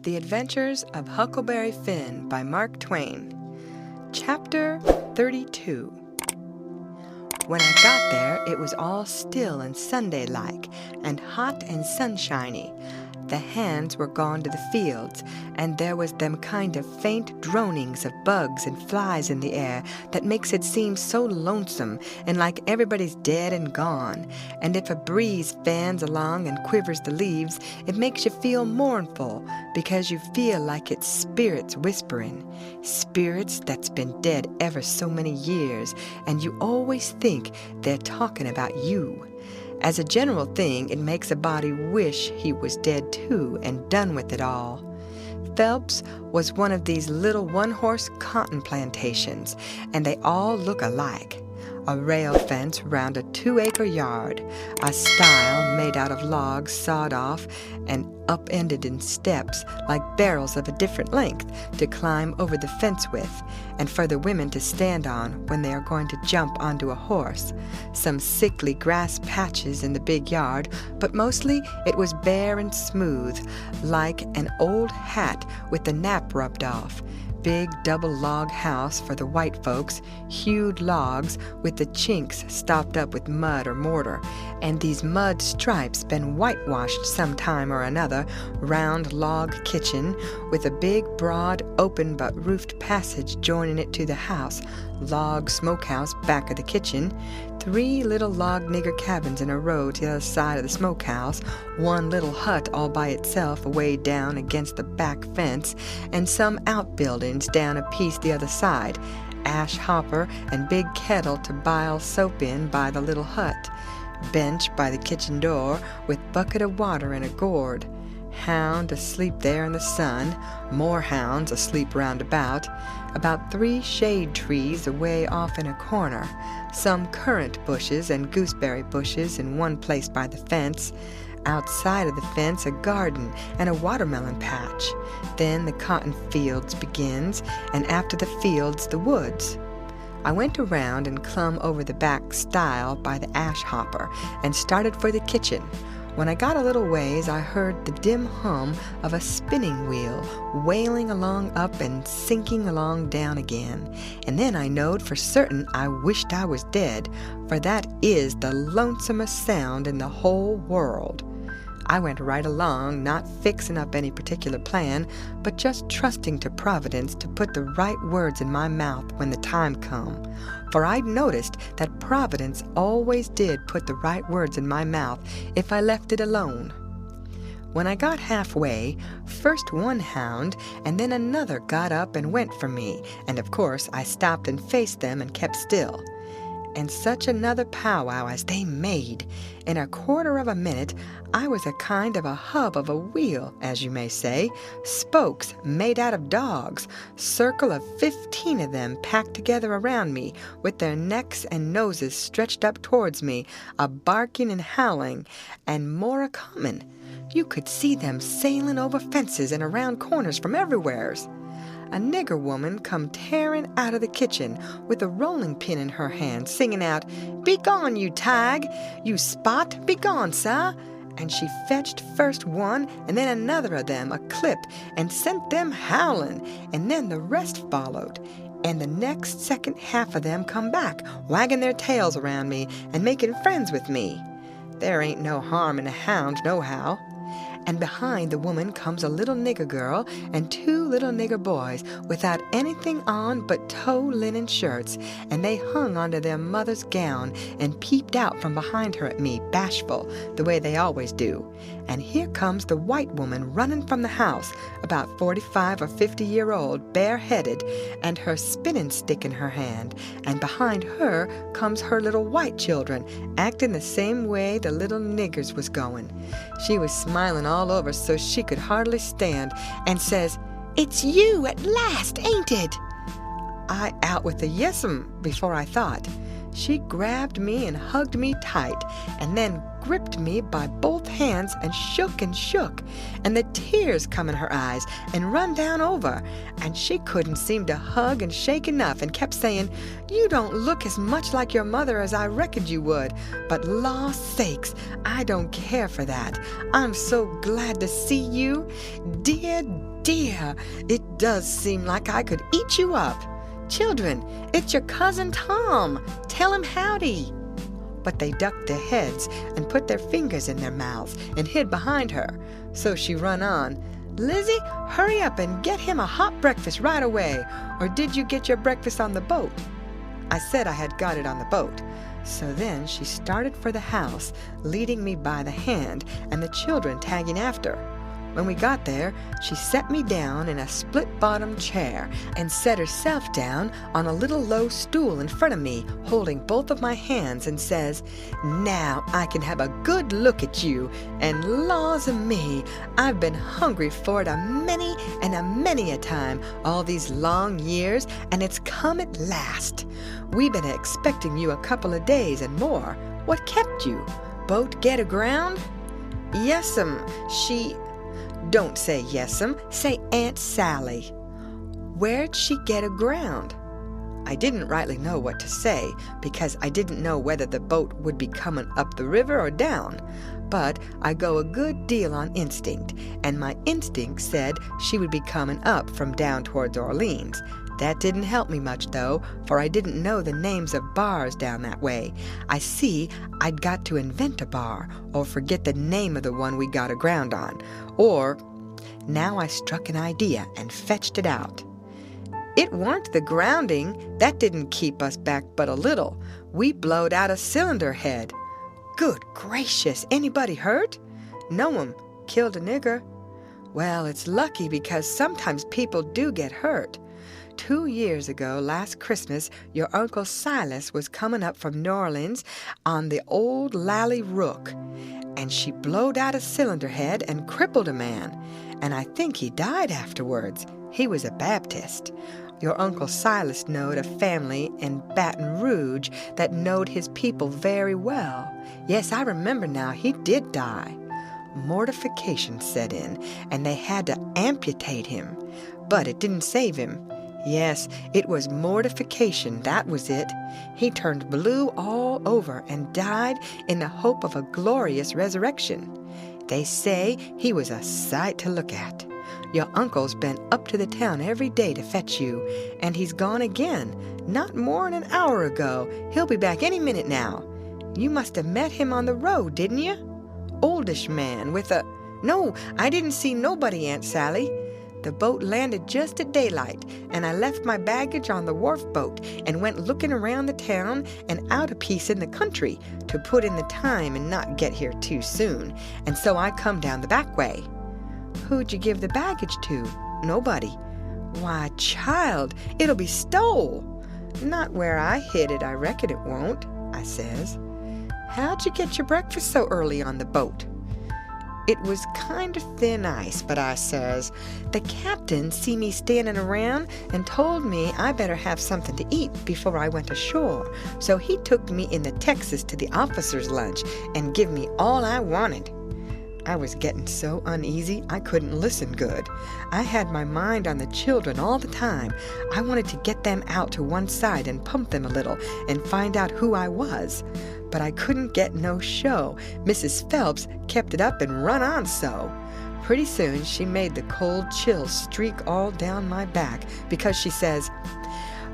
The Adventures of Huckleberry Finn by Mark Twain. Chapter-32. When I got there, it was all still and Sunday-like, and hot and sunshiny. The hands were gone to the fields, and there was them kind of faint dronings of bugs and flies in the air that makes it seem so lonesome and like everybody's dead and gone. And if a breeze fans along and quivers the leaves, it makes you feel mournful, because you feel like it's spirits whispering. Spirits that's been dead ever so many years, and you always think they're talking about you. As a general thing, it makes a body wish he was dead too and done with it all. Phelps was one of these little one-horse cotton plantations, and they all look alike. A rail fence round a 2-acre yard, a stile made out of logs sawed off and upended in steps like barrels of a different length to climb over the fence with, and for the women to stand on when they are going to jump onto a horse. Some sickly grass patches in the big yard, but mostly it was bare and smooth, like an old hat with the nap rubbed off. Big double log house for the white folks, hewed logs with the chinks stopped up with mud or mortar, and these mud stripes been whitewashed some time or another. Round log kitchen with a big broad open but roofed passage joining it to the house. Log smokehouse back of the kitchen. 3 little log nigger-cabins in a row to the other side of the smokehouse, 1 little hut all by itself away down against the back fence, and some outbuildings down a piece the other side, ashhopper and big kettle to bile soap in by the little hut, bench by the kitchen door with bucket of water and a gourd, hound asleep there in the sun, more hounds asleep round about 3 shade trees away off in a corner, some currant bushes and gooseberry bushes in one place by the fence, outside of the fence a garden and a watermelon patch. Then the cotton fields begins, and after the fields the woods. I went around and clumb over the back stile by the ashhopper and started for the kitchen. When I got a little ways, I heard the dim hum of a spinning wheel, wailing along up and sinking along down again. And then I knowed for certain I wished I was dead, for that is the lonesomest sound in the whole world. I went right along, not fixing up any particular plan, but just trusting to Providence to put the right words in my mouth when the time come. For I'd noticed that Providence always did put the right words in my mouth if I left it alone. When I got halfway, first one hound and then another got up and went for me, and of course I stopped and faced them and kept still. And such another powwow as they made! In a quarter of a minute, I was a kind of a hub of a wheel, as you may say, spokes made out of dogs, circle of 15 of them packed together around me, with their necks and noses stretched up towards me, a barking and howling, and more a-comin'. You could see them sailing over fences and around corners from everywheres. A nigger woman come tearing out of the kitchen with a rolling pin in her hand, singing out, "Be gone, you tag! You spot! Be gone, sir!" And she fetched first one and then another of them a clip and sent them howling, and then the rest followed. And the next second half of them come back, wagging their tails around me and making friends with me. There ain't no harm in a hound nohow. And behind the woman comes a little nigger girl and 2 little nigger boys without anything on but tow linen shirts, and they hung onto their mother's gown and peeped out from behind her at me, bashful, the way they always do. And here comes the white woman running from the house, about 45 or 50-year-old, bareheaded, and her spinning stick in her hand, and behind her comes her little white children, acting the same way the little niggers was going. She was smiling all over so she could hardly stand, and says, "It's you at last, ain't it?" I out with a yes'm before I thought. She grabbed me and hugged me tight, and then gripped me by both hands and shook, and the tears come in her eyes and run down over, and she couldn't seem to hug and shake enough, and kept saying, "You don't look as much like your mother as I reckoned you would, but law sakes, I don't care for that. I'm so glad to see you. Dear, dear, it does seem like I could eat you up. Children, it's your cousin Tom. Tell him howdy." But they ducked their heads and put their fingers in their mouths and hid behind her. So she run on, "Lizzie, hurry up and get him a hot breakfast right away. Or did you get your breakfast on the boat?" I said I had got it on the boat. So then she started for the house, leading me by the hand and the children tagging after. When we got there, she set me down in a split-bottom chair and set herself down on a little low stool in front of me, holding both of my hands, and says, "Now I can have a good look at you, and laws of me, I've been hungry for it a many a time all these long years, and it's come at last. We've been expecting you a couple of days and more. What kept you? Boat get aground?" "Yes'm, she—" "Don't say yes'm, say Aunt Sally." "Where'd she get aground?" I didn't rightly know what to say, because I didn't know whether the boat would be coming up the river or down. But I go a good deal on instinct, and my instinct said she would be coming up from down towards Orleans. That didn't help me much, though, for I didn't know the names of bars down that way. I see I'd got to invent a bar, or forget the name of the one we got aground on. Or, now I struck an idea and fetched it out. "It warn't the grounding. That didn't keep us back but a little. We blowed out a cylinder head." "Good gracious, anybody hurt?" "No'm, killed a nigger." "Well, it's lucky, because sometimes people do get hurt. 2 years ago, last Christmas, your Uncle Silas was coming up from New Orleans on the old Lally Rook, and she blowed out a cylinder head and crippled a man, and I think he died afterwards. He was a Baptist. Your Uncle Silas knowed a family in Baton Rouge that knowed his people very well. Yes, I remember now, he did die. Mortification set in, and they had to amputate him, but it didn't save him. Yes, it was mortification, that was it. He turned blue all over and died in the hope of a glorious resurrection. They say he was a sight to look at. Your uncle's been up to the town every day to fetch you, and he's gone again, not more'n an hour ago. He'll be back any minute now. You must have met him on the road, didn't you? Oldish man with a— No, I didn't see nobody, Aunt Sally. The boat landed just at daylight, and I left my baggage on the wharf boat and went looking around the town and out a piece in the country to put in the time and not get here too soon, and so I come down the back way." "Who'd you give the baggage to?" "Nobody." "Why, child, it'll be stole." "Not where I hid it, I reckon it won't," I says. "How'd you get your breakfast so early on the boat?" "It was kind of thin ice, but," I says, "the captain see me standing around and told me I better have something to eat before I went ashore, so he took me in the Texas to the officers' lunch and give me all I wanted." I was getting so uneasy I couldn't listen good. I had my mind on the children all the time. I wanted to get them out to one side and pump them a little and find out who I was. But I couldn't get no show. Mrs. Phelps kept it up and run on so. Pretty soon she made the cold chill streak all down my back, because she says,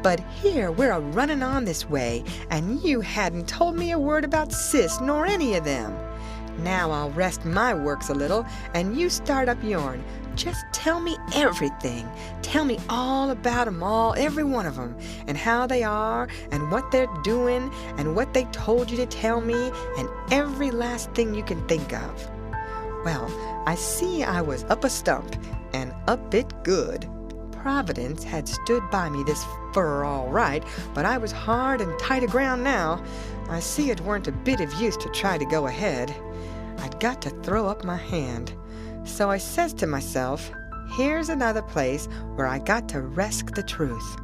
"But here we're a-running on this way, and you hadn't told me a word about Sis nor any of them. Now I'll rest my works a little, and you start up yourn. Just tell me everything. Tell me all about 'em all, every one of 'em, and how they are, and what they're doing, and what they told you to tell me, and every last thing you can think of." Well, I see I was up a stump, and up it good. Providence had stood by me this fur all right, but I was hard and tight aground now. I see it weren't a bit of use to try to go ahead. I'd got to throw up my hand. So I says to myself, here's another place where I got to resk the truth.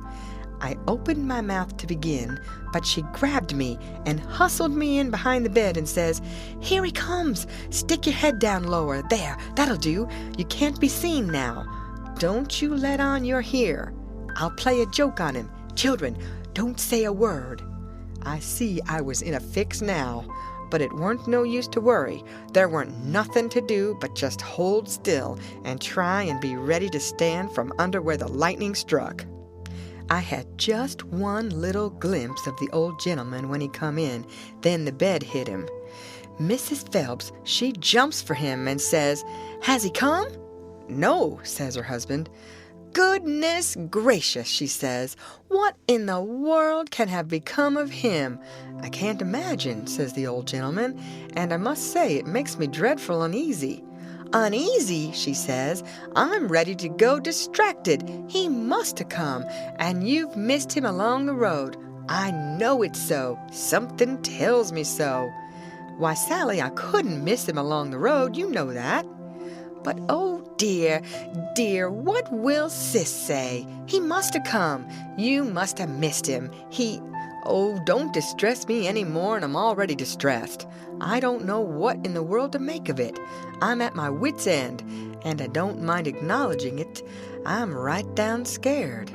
I opened my mouth to begin, but she grabbed me and hustled me in behind the bed and says, "Here he comes! Stick your head down lower. There, that'll do. You can't be seen now. Don't you let on you're here. I'll play a joke on him. Children, don't say a word." I see I was in a fix now, but it weren't no use to worry. There weren't nothing to do but just hold still and try and be ready to stand from under where the lightning struck. I had just one little glimpse of the old gentleman when he come in, then the bed hit him. Mrs. Phelps, she jumps for him and says, "Has he come?" "No," says her husband. "Goodness gracious," she says, "what in the world can have become of him?" "I can't imagine," says the old gentleman, "and I must say it makes me dreadful uneasy." "Uneasy," she says, "I'm ready to go distracted. He must have come, and you've missed him along the road. I know it's so. Something tells me so." "Why, Sally, I couldn't miss him along the road. You know that." "But, oh, dear, dear, what will Sis say? He must have come. You must have missed him. Oh, don't distress me any more, and I'm already distressed. I don't know what in the world to make of it. I'm at my wit's end, and I don't mind acknowledging it. I'm right down scared.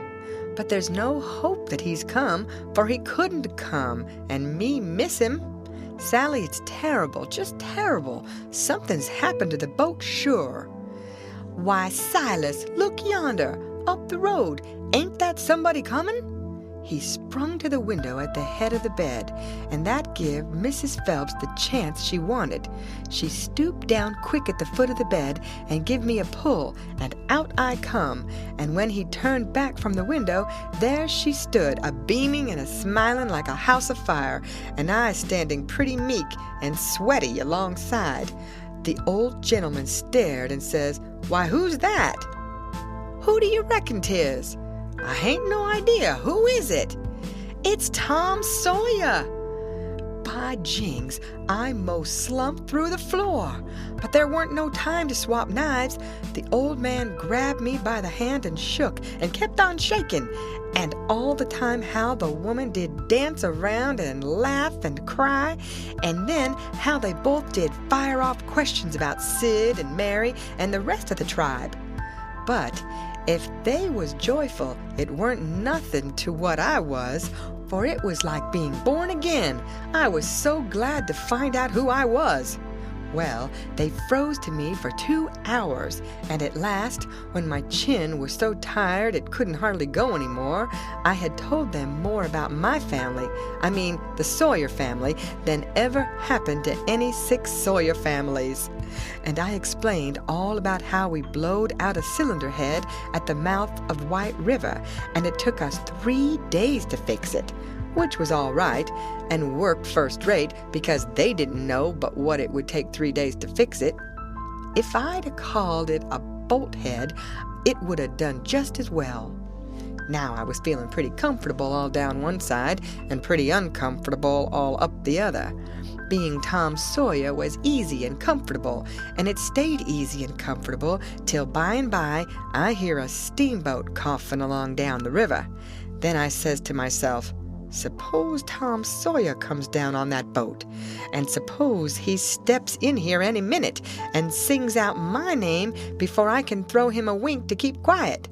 But there's no hope that he's come, for he couldn't come, and me miss him. Sally, it's terrible, just terrible. Something's happened to the boat, sure." "Why, Silas, look yonder, up the road. Ain't that somebody coming?" He sprung to the window at the head of the bed, and that give Mrs. Phelps the chance she wanted. She stooped down quick at the foot of the bed and give me a pull, and out I come, and when he turned back from the window, there she stood, a-beaming and a-smiling like a house afire, and I standing pretty meek and sweaty alongside. The old gentleman stared and says, "Why, who's that?" "Who do you reckon 'tis?" "I hain't no idea. Who is it?" "It's Tom Sawyer." By jings, I most slumped through the floor. But there weren't no time to swap knives. The old man grabbed me by the hand and shook and kept on shaking. And all the time how the woman did dance around and laugh and cry, and then how they both did fire off questions about Sid and Mary and the rest of the tribe. But if they was joyful, it weren't nothing to what I was, for it was like being born again. I was so glad to find out who I was. Well, they froze to me for 2 hours, and at last, when my chin was so tired it couldn't hardly go any more, I had told them more about my family, I mean the Sawyer family, than ever happened to any 6 Sawyer families. And I explained all about how we blowed out a cylinder head at the mouth of White River, and it took us 3 days to fix it, which was all right, and worked first rate because they didn't know but what it would take 3 days to fix it. If I'd have called it a bolt head, it would have done just as well. Now I was feeling pretty comfortable all down one side and pretty uncomfortable all up the other. Being Tom Sawyer was easy and comfortable, and it stayed easy and comfortable till by and by I hear a steamboat coughing along down the river. Then I says to myself, suppose Tom Sawyer comes down on that boat, and suppose he steps in here any minute and sings out my name before I can throw him a wink to keep quiet.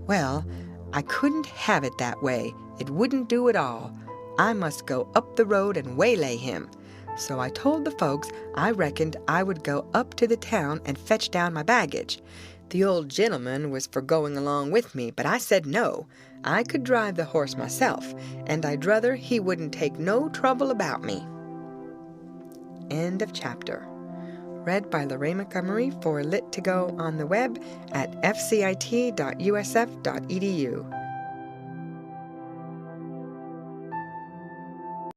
Well, I couldn't have it that way. It wouldn't do at all. I must go up the road and waylay him. So I told the folks I reckoned I would go up to the town and fetch down my baggage. The old gentleman was for going along with me, but I said no. I could drive the horse myself, and I'd rather he wouldn't take no trouble about me. End of chapter. Read by Lorraine Montgomery for Lit to Go on the web at fcit.usf.edu.